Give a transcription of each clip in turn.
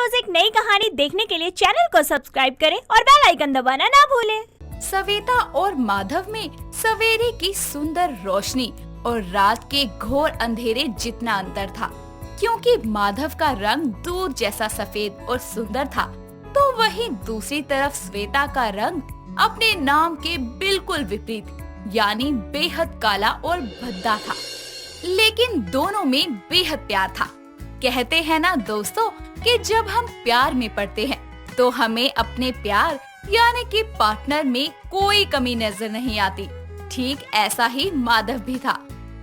रोज एक नई कहानी देखने के लिए चैनल को सब्सक्राइब करें और बेल आइकन दबाना ना भूलें। सवेता और माधव में सवेरे की सुंदर रोशनी और रात के घोर अंधेरे जितना अंतर था। क्योंकि माधव का रंग दूध जैसा सफेद और सुंदर था, तो वहीं दूसरी तरफ श्वेता का रंग अपने नाम के बिल्कुल विपरीत यानी बेहद काला और भद्दा था। लेकिन दोनों में बेहद प्यार था। कहते हैं ना दोस्तों कि जब हम प्यार में पड़ते हैं तो हमें अपने प्यार यानी कि पार्टनर में कोई कमी नजर नहीं आती। ठीक ऐसा ही माधव भी था।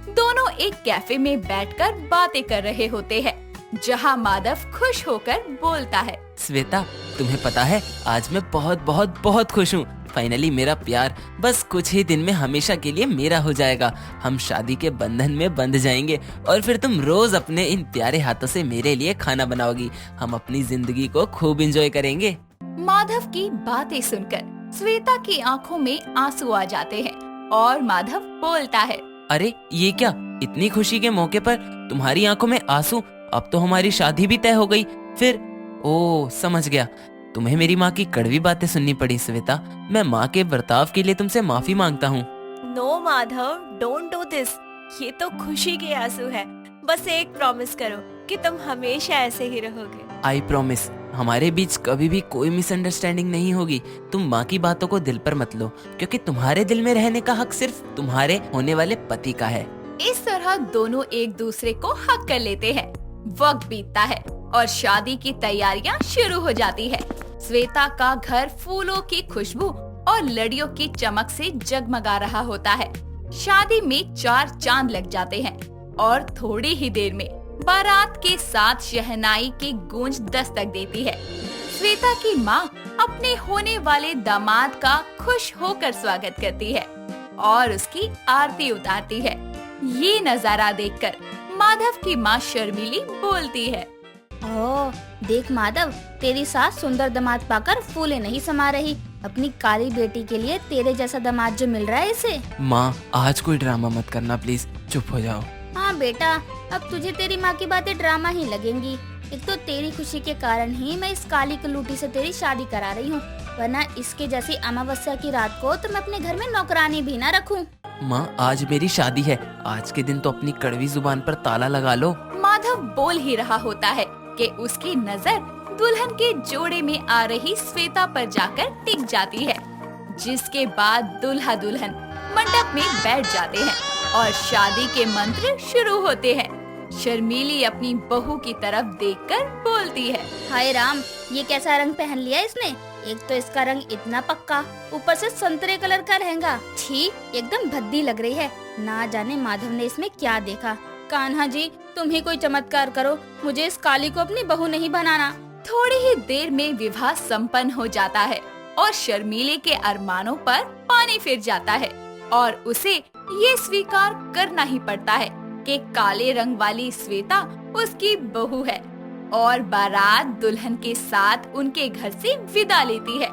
दोनों एक कैफे में बैठकर बातें कर रहे होते हैं, जहां माधव खुश होकर बोलता है, श्वेता, तुम्हें पता है आज मैं बहुत बहुत बहुत खुश हूँ। फाइनली मेरा प्यार बस कुछ ही दिन में हमेशा के लिए मेरा हो जाएगा। हम शादी के बंधन में बंध जाएंगे और फिर तुम रोज अपने इन प्यारे हाथों से मेरे लिए खाना बनाओगी। हम अपनी जिंदगी को खूब एंजॉय करेंगे। माधव की बातें सुनकर श्वेता की आंखों में आंसू आ जाते हैं और माधव बोलता है, अरे ये क्या, इतनी खुशी के मौके पर तुम्हारी आंखों में आंसू? अब तो हमारी शादी भी तय हो गई। फिर ओ समझ गया, तुम्हें मेरी माँ की कड़वी बातें सुननी पड़ी। श्वेता, मैं माँ के बर्ताव के लिए तुमसे माफी मांगता हूँ। No Madhav, don't do this. ये तो खुशी के आंसू है। बस एक प्रॉमिस करो कि तुम हमेशा ऐसे ही रहोगे। आई प्रॉमिस, हमारे बीच कभी भी कोई मिसअंडरस्टैंडिंग नहीं होगी। तुम माँ की बातों को दिल पर मत लो, क्योंकि तुम्हारे दिल में रहने का हक सिर्फ तुम्हारे होने वाले पति का है। इस तरह दोनों एक दूसरे को हक कर लेते हैं। वक्त बीतता है और शादी की तैयारियां शुरू हो जाती है। श्वेता का घर फूलों की खुशबू और लड़ियों की चमक से जगमगा रहा होता है। शादी में 4 चांद लग जाते हैं और थोड़ी ही देर में बारात के साथ शहनाई की गूंज दस्तक देती है। श्वेता की माँ अपने होने वाले दामाद का खुश होकर स्वागत करती है और उसकी आरती उतारती है। ये नजारा देखकर माधव की माँ शर्मिली बोलती है, ओह, देख माधव, तेरी सास सुंदर दामाद पाकर फूले नहीं समा रही। अपनी काली बेटी के लिए तेरे जैसा दामाद जो मिल रहा है इसे। माँ, आज कोई ड्रामा मत करना प्लीज, चुप हो जाओ। हाँ बेटा, अब तुझे तेरी माँ की बातें ड्रामा ही लगेंगी। एक तो तेरी खुशी के कारण ही मैं इस काली कलूटी से तेरी शादी करा रही हूँ, वरना इसके जैसी अमावस्या की रात को तो मैं अपने घर में नौकरानी भी न रखूँ। माँ, आज मेरी शादी है। आज के दिन तो अपनी कड़वी जुबान पर ताला लगा लो। माधव बोल ही रहा होता है कि उसकी नजर दुल्हन के जोड़े में आ रही श्वेता पर जाकर टिक जाती है, जिसके बाद दूल्हा दुल्हन मंडप में बैठ जाते हैं और शादी के मंत्र शुरू होते हैं। शर्मीली अपनी बहू की तरफ देखकर बोलती है, हाय राम, ये कैसा रंग पहन लिया इसने। एक तो इसका रंग इतना पक्का, ऊपर से संतरे कलर का लहंगा। छी, एकदम भद्दी लग रही है। ना जाने माधव ने इसमें क्या देखा। कान्हा जी, तुम ही कोई चमत्कार करो, मुझे इस काली को अपनी बहू नहीं बनाना। थोड़ी ही देर में विवाह संपन्न हो जाता है और शर्मीले के अरमानों पर पानी फिर जाता है और उसे ये स्वीकार करना ही पड़ता है कि काले रंग वाली श्वेता उसकी बहू है और बारात दुल्हन के साथ उनके घर से विदा लेती है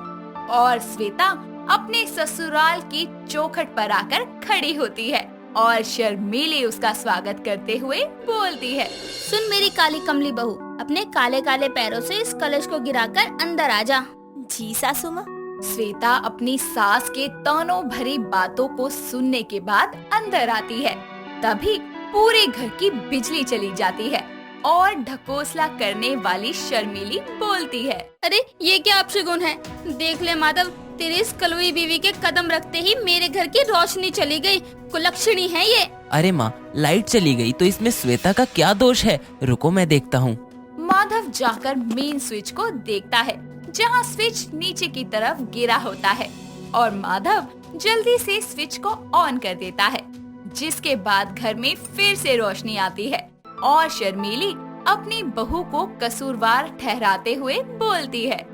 और श्वेता अपने ससुराल की चौखट पर आकर खड़ी होती है और शर्मीली उसका स्वागत करते हुए बोलती है, सुन मेरी काली कमली बहू, अपने काले काले पैरों से इस कलश को गिराकर अंदर आ जा। जी सासू माँ। श्वेता अपनी सास के तानों भरी बातों को सुनने के बाद अंदर आती है। तभी पूरे घर की बिजली चली जाती है और ढकोसला करने वाली शर्मीली बोलती है, अरे ये क्या अपशगुन है। देख ले माधव, तेरी इस कलुई बीवी के कदम रखते ही मेरे घर की रोशनी चली गई। कुलक्षणी है ये। अरे माँ, लाइट चली गई तो इसमें श्वेता का क्या दोष है? रुको मैं देखता हूँ। माधव जाकर मेन स्विच को देखता है, जहाँ स्विच नीचे की तरफ गिरा होता है और माधव जल्दी से स्विच को ऑन कर देता है, जिसके बाद घर में फिर से रोशनी आती है और शर्मीली अपनी बहू को कसूरवार ठहराते हुए बोलती है,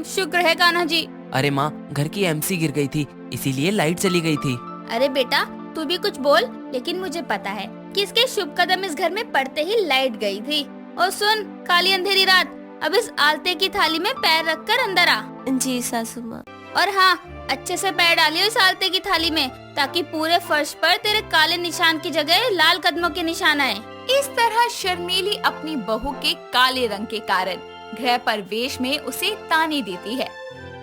शुक्र है कान्हा जी। अरे माँ, घर की एमसी गिर गई थी, इसीलिए लाइट चली गई थी। अरे बेटा, तू भी कुछ बोल, लेकिन मुझे पता है कि इसके शुभ कदम इस घर में पड़ते ही लाइट गई थी। और सुन, काली अंधेरी रात, अब इस आलते की थाली में पैर रखकर अंदर आ। जी सासू माँ। और हाँ, अच्छे से पैर डालियो इस आलते की थाली में, ताकि पूरे फर्श पर तेरे काले निशान की जगह लाल कदमों के निशान आए। इस तरह शर्मीली अपनी बहू के काले रंग के कारण गृह प्रवेश में उसे ताने देती है,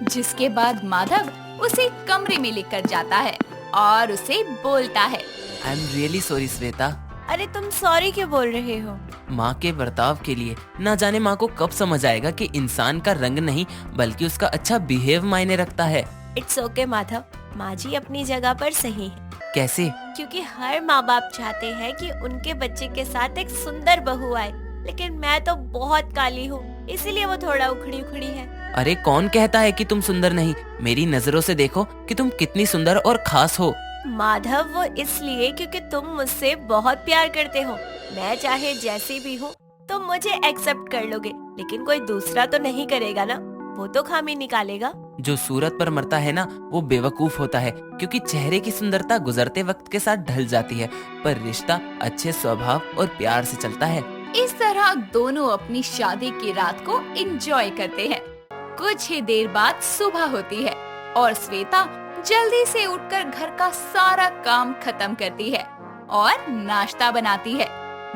जिसके बाद माधव उसे कमरे में लेकर जाता है और उसे बोलता है, I am really sorry Shweta. अरे तुम सॉरी क्यों बोल रहे हो? माँ के बर्ताव के लिए ना जाने माँ को कब समझ आएगा कि इंसान का रंग नहीं बल्कि उसका अच्छा बिहेव मायने रखता है। इट्स ओके माधव, माँ जी अपनी जगह पर सही है। कैसे? क्योंकि हर माँ बाप चाहते हैं कि उनके बच्चे के साथ एक सुंदर बहू आए, लेकिन मैं तो बहुत काली हूँ, इसीलिए वो थोड़ा उखड़ी उखड़ी है। अरे कौन कहता है कि तुम सुंदर नहीं? मेरी नजरों से देखो कि तुम कितनी सुंदर और खास हो। माधव वो इसलिए क्योंकि तुम मुझसे बहुत प्यार करते हो। मैं चाहे जैसी भी हूँ तुम मुझे एक्सेप्ट कर लोगे, लेकिन कोई दूसरा तो नहीं करेगा ना, वो तो खामी निकालेगा। जो सूरत पर मरता है ना वो बेवकूफ होता है, क्योंकि चेहरे की सुंदरता गुजरते वक्त के साथ ढल जाती है, पर रिश्ता अच्छे स्वभाव और प्यार से चलता है। इस तरह दोनों अपनी शादी की रात को एंजॉय करते हैं। कुछ ही देर बाद सुबह होती है और श्वेता जल्दी से उठकर घर का सारा काम खत्म करती है और नाश्ता बनाती है,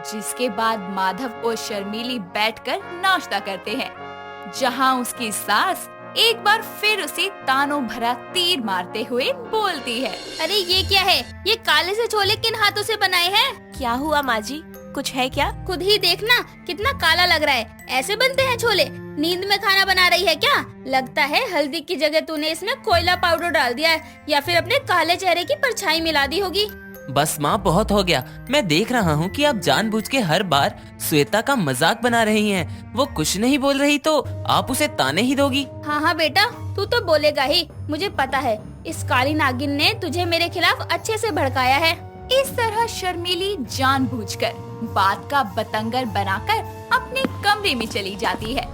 जिसके बाद माधव और शर्मीली बैठकर नाश्ता करते हैं, जहां उसकी सास एक बार फिर उसे तानों भरा तीर मारते हुए बोलती है, अरे ये क्या है? ये काले से छोले किन हाथों से बनाए हैं? क्या हुआ माँ जी, कुछ है क्या? खुद ही देखना कितना काला लग रहा है। ऐसे बनते हैं छोले? नींद में खाना बना रही है क्या? लगता है हल्दी की जगह तूने इसमें कोयला पाउडर डाल दिया है, या फिर अपने काले चेहरे की परछाई मिला दी होगी। बस माँ बहुत हो गया। मैं देख रहा हूँ कि आप जानबूझ के हर बार श्वेता का मजाक बना रही हैं। वो कुछ नहीं बोल रही तो आप उसे ताने ही दोगी। हाँ हाँ बेटा, तू तो बोलेगा ही, मुझे पता है। इस काली नागिन ने तुझे मेरे खिलाफ अच्छे से भड़काया है। इस तरह शर्मीली जानबूझकर बात का बतंगर बनाकर अपने कमरे में चली जाती है,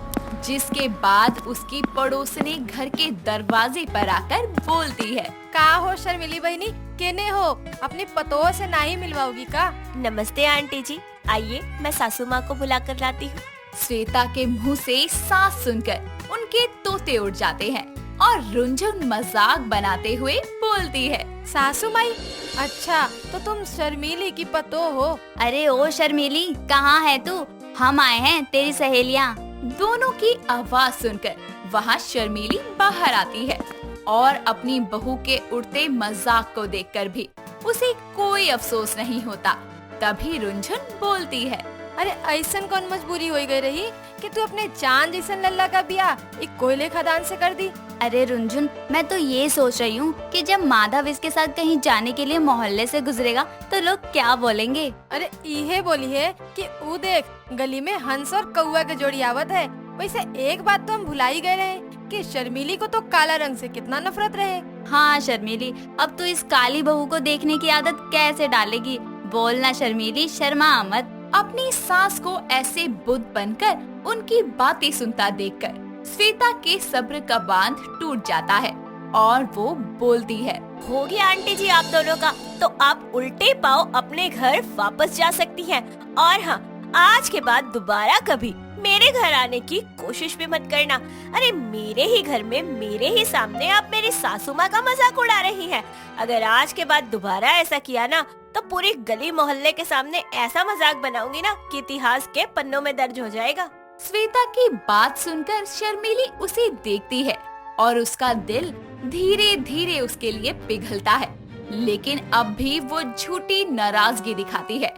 जिसके बाद उसकी पड़ोसनी घर के दरवाजे पर आकर बोलती है, का हो शर्मिली बहनी, केने हो? अपनी पतोह से नहीं मिलवाओगी का? नमस्ते आंटी जी, आइए मैं सासू माँ को बुला कर लाती हूँ। श्वेता के मुंह से सास सुनकर उनके तोते उड़ जाते हैं और रुंझुन मजाक बनाते हुए बोलती है, सासू माई, अच्छा तो तुम शर्मिली की पतोह हो? अरे ओ शर्मिली, कहाँ है तू? हम आए हैं, तेरी सहेलियाँ। दोनों की आवाज सुनकर वहाँ शर्मिली बाहर आती है और अपनी बहू के उड़ते मजाक को देखकर भी उसे कोई अफसोस नहीं होता। तभी रुंझुन बोलती है, अरे ऐसन कौन मजबूरी हो गई रही कि तू अपने चांद जैसन लल्ला का ब्याह एक कोयले खदान से कर दी? अरे रुंझुन, मैं तो ये सोच रही हूँ कि जब माधव इसके साथ कहीं जाने के लिए मोहल्ले से गुजरेगा तो लोग क्या बोलेंगे। अरे इहे बोली है कि ऊ देख, गली में हंस और कौआ के जोड़ी आवत है। वैसे एक बात तो हम भुला ही गए रहे कि शर्मिली को तो काला रंग से कितना नफरत रहे। हाँ शर्मिली, अब तो इस काली बहू को देखने की आदत कैसे डालेगी? बोलना शर्मिली, शर्मा मत। अपनी सास को ऐसे बुद्ध बनकर उनकी बातें सुनता देखकर श्वेता के सब्र का बांध टूट जाता है और वो बोलती है, हो गया आंटी जी आप दोनों का, तो आप उल्टे पाँव अपने घर वापस जा सकती हैं। और हाँ, आज के बाद दोबारा कभी मेरे घर आने की कोशिश भी मत करना। अरे मेरे ही घर में मेरे ही सामने आप मेरी सासू माँ का मजाक उड़ा रही हैं। अगर आज के बाद दोबारा ऐसा किया ना तो पूरी गली मोहल्ले के सामने ऐसा मजाक बनाऊंगी ना कि इतिहास के पन्नों में दर्ज हो जाएगा। श्वेता की बात सुनकर शर्मिली उसे देखती है और उसका दिल धीरे धीरे उसके लिए पिघलता है, लेकिन अब भी वो झूठी नाराजगी दिखाती है।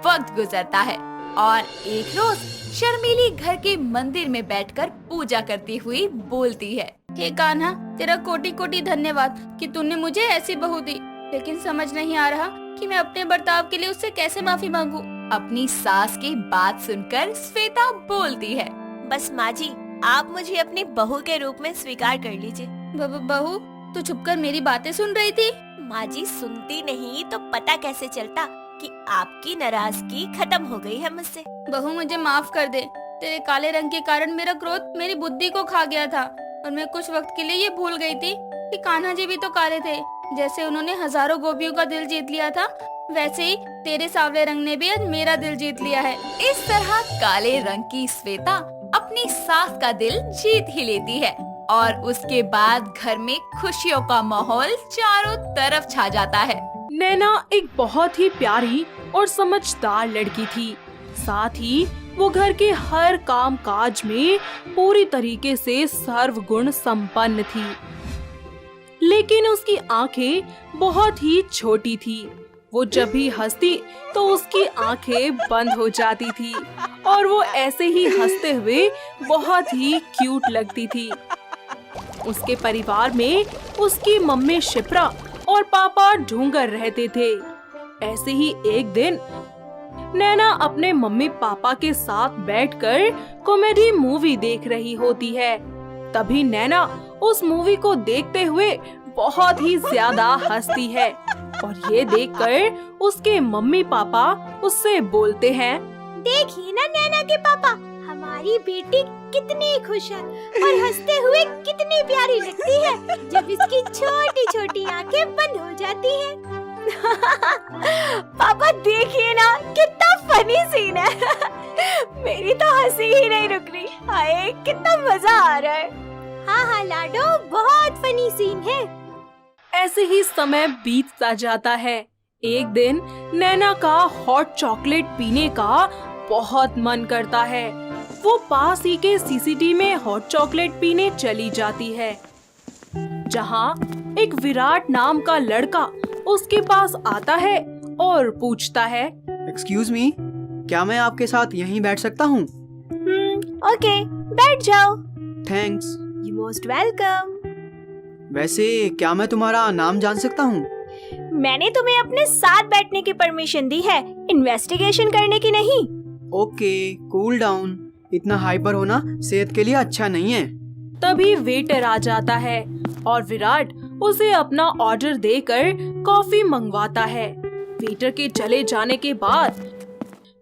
वक्त गुजरता है और एक रोज शर्मिली घर के मंदिर में बैठकर पूजा करती हुई बोलती है, हे कान्हा, तेरा कोटि कोटि धन्यवाद कि तूने मुझे ऐसी बहू दी, लेकिन समझ नहीं आ रहा कि मैं अपने बर्ताव के लिए उससे कैसे माफी मांगू। अपनी सास की बात सुनकर श्वेता बोलती है, बस माँ जी, आप मुझे अपनी बहू के रूप में स्वीकार कर लीजिए। बहू, तू छुपकर मेरी बातें सुन रही थी? माँ जी, सुनती नहीं तो पता कैसे चलता कि आपकी नाराजगी खत्म हो गई है मुझसे। बहू मुझे माफ कर दे। तेरे काले रंग के कारण मेरा क्रोध मेरी बुद्धि को खा गया था और मैं कुछ वक्त के लिए ये भूल गई थी कि कान्हा जी भी तो काले थे। जैसे उन्होंने हजारों गोपियों का दिल जीत लिया था, वैसे ही तेरे सांवले रंग ने भी आज मेरा दिल जीत लिया है। इस तरह काले रंग की श्वेता अपनी सास का दिल जीत ही लेती है और उसके बाद घर में खुशियों का माहौल चारों तरफ छा जाता है। नैना एक बहुत ही प्यारी और समझदार लड़की थी। साथ ही वो घर के हर काम काज में पूरी तरीके से सर्वगुण संपन्न थी, लेकिन उसकी आंखें बहुत ही छोटी थी। वो जब भी हंसती तो उसकी आंखें बंद हो जाती थी और वो ऐसे ही हंसते हुए बहुत ही क्यूट लगती थी। उसके परिवार में उसकी मम्मी शिप्रा और पापा ढूंगर रहते थे। ऐसे ही एक दिन नैना अपने मम्मी पापा के साथ बैठकर कॉमेडी मूवी देख रही होती है। तभी नैना उस मूवी को देखते हुए बहुत ही ज्यादा हंसती है और ये देखकर उसके मम्मी पापा उससे बोलते हैं, देखिए ना नैना के पापा, हमारी बेटी कितनी खुश है और हंसते हुए कितनी प्यारी लगती है जब इसकी छोटी छोटी आंखें बंद हो जाती हैं। पापा देखिए ना, कितना फनी सीन है। मेरी तो हंसी ही नहीं रुक रही। हाय कितना मजा आ रहा है। हाँ लाडो, बहुत फनी सीन है। ऐसे ही समय बीतता जाता है। एक दिन नैना का हॉट चॉकलेट पीने का बहुत मन करता है। वो पास ही के सीसीडी में हॉट चॉकलेट पीने चली जाती है, जहाँ एक विराट नाम का लड़का उसके पास आता है और पूछता है, एक्सक्यूज मी, क्या मैं आपके साथ यहीं बैठ सकता हूँ? ओके, बैठ जाओ। थैंक्स। You most welcome. वैसे क्या मैं तुम्हारा नाम जान सकता हूँ? मैंने तुम्हें अपने साथ बैठने की परमिशन दी है, इन्वेस्टिगेशन करने की नहीं। Okay, cool down. इतना हाइपर होना सेहत के लिए अच्छा नहीं है। तभी वेटर आ जाता है और विराट उसे अपना ऑर्डर देकर कॉफी मंगवाता है। वेटर के चले जाने के बाद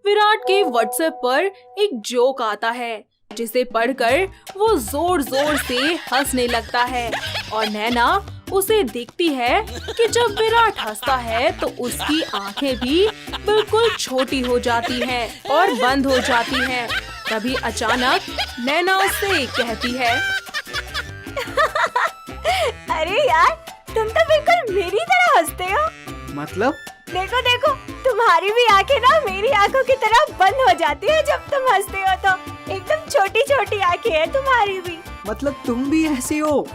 विराट के व्हाट्सएप पर एक जोक आता है, जिसे पढ़कर वो जोर जोर से हंसने लगता है और नैना उसे देखती है कि जब विराट हंसता है तो उसकी आंखें भी बिल्कुल छोटी हो जाती हैं और बंद हो जाती हैं। तभी अचानक नैना उससे कहती है, अरे यार, तुम तो बिल्कुल मेरी तरह हंसते हो। मतलब? देखो देखो, तुम्हारी भी आंखें ना मेरी आंखों की तरह बंद हो जाती है जब तुम हंसते हो। तो एकदम छोटी छोटी आंखें हैं तुम्हारी भी। मतलब तुम भी ऐसे हो?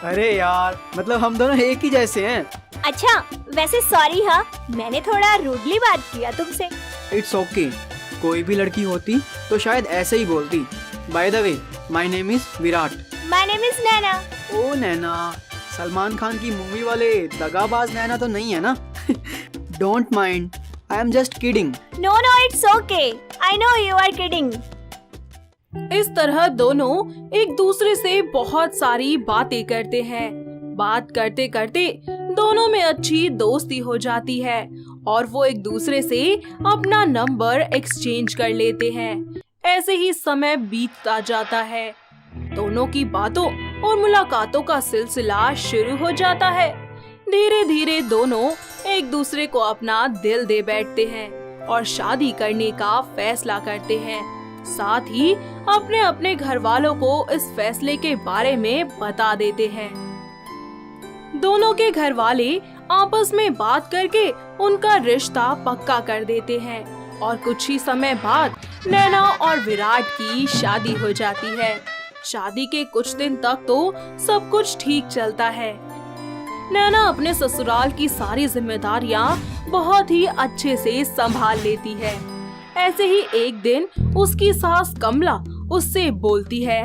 अरे यार, मतलब हम दोनों एक ही जैसे हैं। अच्छा, वैसे सॉरी, हाँ मैंने थोड़ा रूडली बात किया तुमसे। It's okay. कोई भी लड़की होती तो शायद ऐसे ही बोलती। By the way, my name is Virat. My name is Naina. ओ नैना, सलमान खान की मूवी वाले दगाबाज नैना तो नहीं है ना? Don't mind, I am just kidding. No no, it's okay, I know you are kidding. इस तरह दोनों एक दूसरे से बहुत सारी बातें करते हैं। बात करते करते दोनों में अच्छी दोस्ती हो जाती है और वो एक दूसरे से अपना नंबर एक्सचेंज कर लेते हैं। ऐसे ही समय बीतता जाता है। दोनों की बातों और मुलाकातों का सिलसिला शुरू हो जाता है। धीरे धीरे दोनों एक दूसरे को अपना दिल दे बैठते हैं और शादी करने का फैसला करते हैं। साथ ही अपने अपने घर वालों को इस फैसले के बारे में बता देते हैं। दोनों के घर वाले आपस में बात करके उनका रिश्ता पक्का कर देते हैं और कुछ ही समय बाद नैना और विराट की शादी हो जाती है। शादी के कुछ दिन तक तो सब कुछ ठीक चलता है। नैना अपने ससुराल की सारी जिम्मेदारियां बहुत ही अच्छे से संभाल लेती है। ऐसे ही एक दिन उसकी सास कमला उससे बोलती है,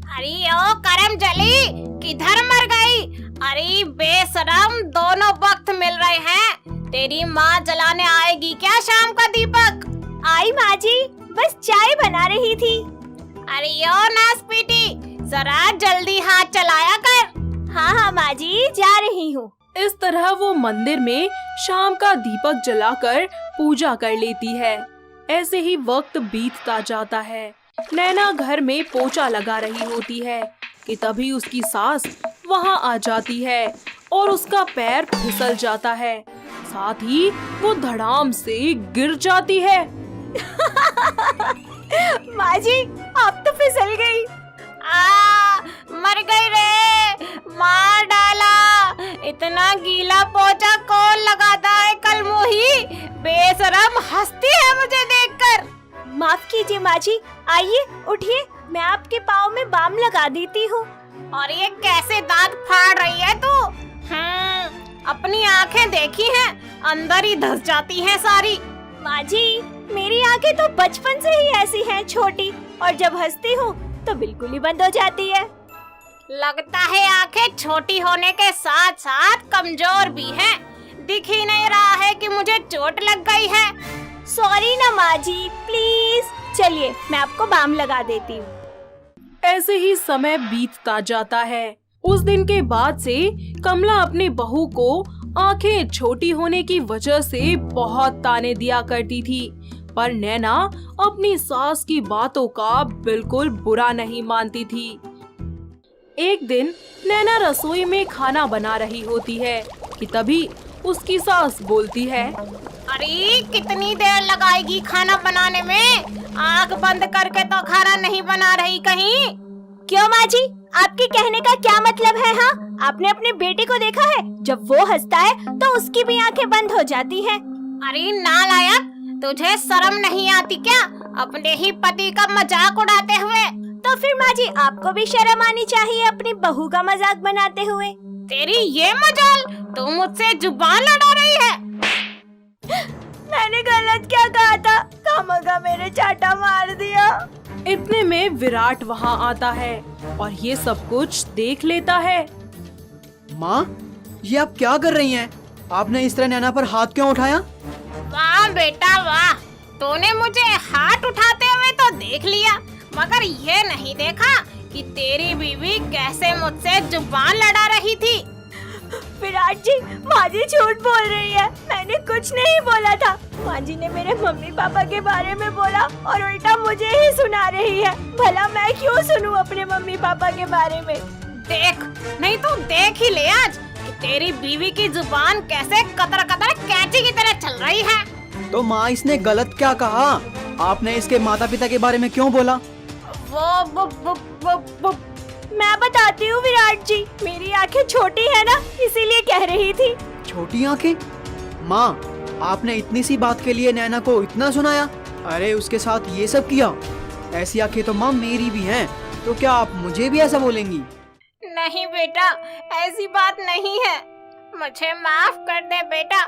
अरे ओ करमजली, किधर मर गई? अरे बेशरम, दोनों वक्त मिल रहे हैं। तेरी माँ जलाने आएगी क्या शाम का दीपक? आई माँ जी, बस चाय बना रही थी। अरे ओ नासपीटी, जरा जल्दी हाथ चलाया कर। हाँ हाँ माँ जी, जा रही हूँ। इस तरह वो मंदिर में शाम का दीपक जलाकर पूजा कर लेती है। ऐसे ही वक्त बीतता जाता है। नैना घर में पोछा लगा रही होती है कि तभी उसकी सास वहाँ आ जाती है और उसका पैर फिसल जाता है। साथ ही वो धड़ाम से गिर जाती है। माँ जी, आप तो फिसल गई। मर गई रे, मार डाला। इतना गीला पोछा कौन लगाता है कल मोही? बेशरम, हंसती है मुझे देखकर। माफ कीजिए माँ जी, आइए उठिए, मैं आपके पाँव में बाम लगा देती हूँ। और ये कैसे दांत फाड़ रही है तू? अपनी आंखें देखी हैं, अंदर ही धस जाती हैं सारी। माँ जी, मेरी आंखें तो बचपन से ही ऐसी हैं, छोटी, और जब हंसती हूँ तो बिल्कुल ही बंद हो जाती है। लगता है आंखें छोटी होने के साथ साथ कमजोर भी हैं। दिख ही नहीं रहा है कि मुझे चोट लग गई है। सॉरी ना माँ जी, प्लीज चलिए मैं आपको बाम लगा देती हूँ। ऐसे ही समय बीतता जाता है। उस दिन के बाद से कमला अपनी बहू को आंखें छोटी होने की वजह से बहुत ताने दिया करती थी, पर नैना अपनी सास की बातों का बिल्कुल बुरा नहीं मानती थी। एक दिन नैना रसोई में खाना बना रही होती है कि तभी उसकी सास बोलती है, अरे कितनी देर लगाएगी खाना बनाने में? आँख बंद करके तो खाना नहीं बना रही कहीं? क्यों माँ जी, आपके कहने का क्या मतलब है? हाँ, आपने अपने बेटे को देखा है, जब वो हंसता है तो उसकी भी आंखें बंद हो जाती हैं। अरे नालायक, तुझे शर्म नहीं आती क्या अपने ही पति का मजाक उड़ाते हुए? तो फिर माँ जी आपको भी शर्म आनी चाहिए अपनी बहू का मजाक बनाते हुए। तेरी ये मजाल, तू मुझसे जुबान लड़ा रही है। मैंने गलत क्या कहा था? कामगा मेरे चाटा मार दिया। इतने में विराट वहाँ आता है और ये सब कुछ देख लेता है। माँ, ये आप क्या कर रही हैं? आपने इस तरह नैना पर हाथ क्यों उठाया? वाह बेटा वाह, तूने मुझे हाथ उठाते हुए तो देख लिया, मगर ये नहीं देखा कि तेरी बीवी कैसे मुझसे जुबान लड़ा रही थी। विराट जी, माँ जी झूठ बोल रही है, मैंने कुछ नहीं बोला था। माँ जी ने मेरे मम्मी पापा के बारे में बोला और उल्टा मुझे ही सुना रही है। भला मैं क्यों सुनूं अपने मम्मी पापा के बारे में? देख, नहीं तो देख ही ले आज कि तेरी बीवी की जुबान कैसे कतर कतर कैंची की तरह चल रही है। तो माँ, इसने गलत क्या कहा? आपने इसके माता पिता के बारे में क्यों बोला? वो मैं बताती हूँ विराट जी, मेरी आंखें छोटी है ना, इसीलिए कह रही थी। छोटी आंखें? माँ, आपने इतनी सी बात के लिए नैना को इतना सुनाया? अरे उसके साथ ये सब किया? ऐसी आंखें तो माँ मेरी भी हैं, तो क्या आप मुझे भी ऐसा बोलेंगी? नहीं बेटा, ऐसी बात नहीं है। मुझे माफ कर दे बेटा,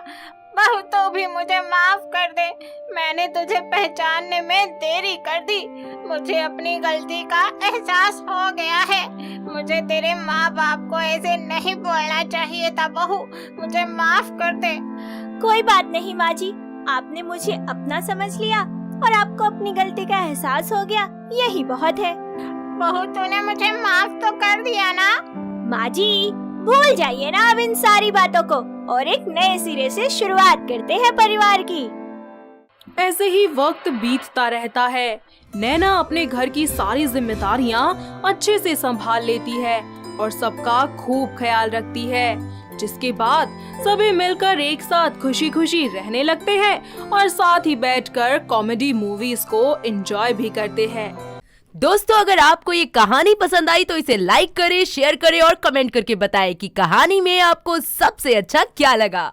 बहू तो भी मुझे माफ कर दे। मैंने तुझे पहचानने में देरी कर दी। मुझे अपनी गलती का एहसास हो गया है। मुझे तेरे माँ बाप को ऐसे नहीं बोलना चाहिए था बहू, मुझे माफ कर दे। कोई बात नहीं माँ जी, आपने मुझे अपना समझ लिया और आपको अपनी गलती का एहसास हो गया, यही बहुत है। बहू, तूने मुझे माफ तो कर दिया ना? माँ जी, भूल जाइए ना अब इन सारी बातों को और एक नए सिरे से शुरुआत करते हैं परिवार की। ऐसे ही वक्त बीतता रहता है। नैना अपने घर की सारी जिम्मेदारियां अच्छे से संभाल लेती है और सबका खूब ख्याल रखती है, जिसके बाद सभी मिलकर एक साथ खुशी खुशी रहने लगते हैं और साथ ही बैठकर कॉमेडी मूवीज को एंजॉय भी करते हैं। दोस्तों, अगर आपको ये कहानी पसंद आई तो इसे लाइक करें, शेयर करें और कमेंट करके बताएं कि कहानी में आपको सबसे अच्छा क्या लगा।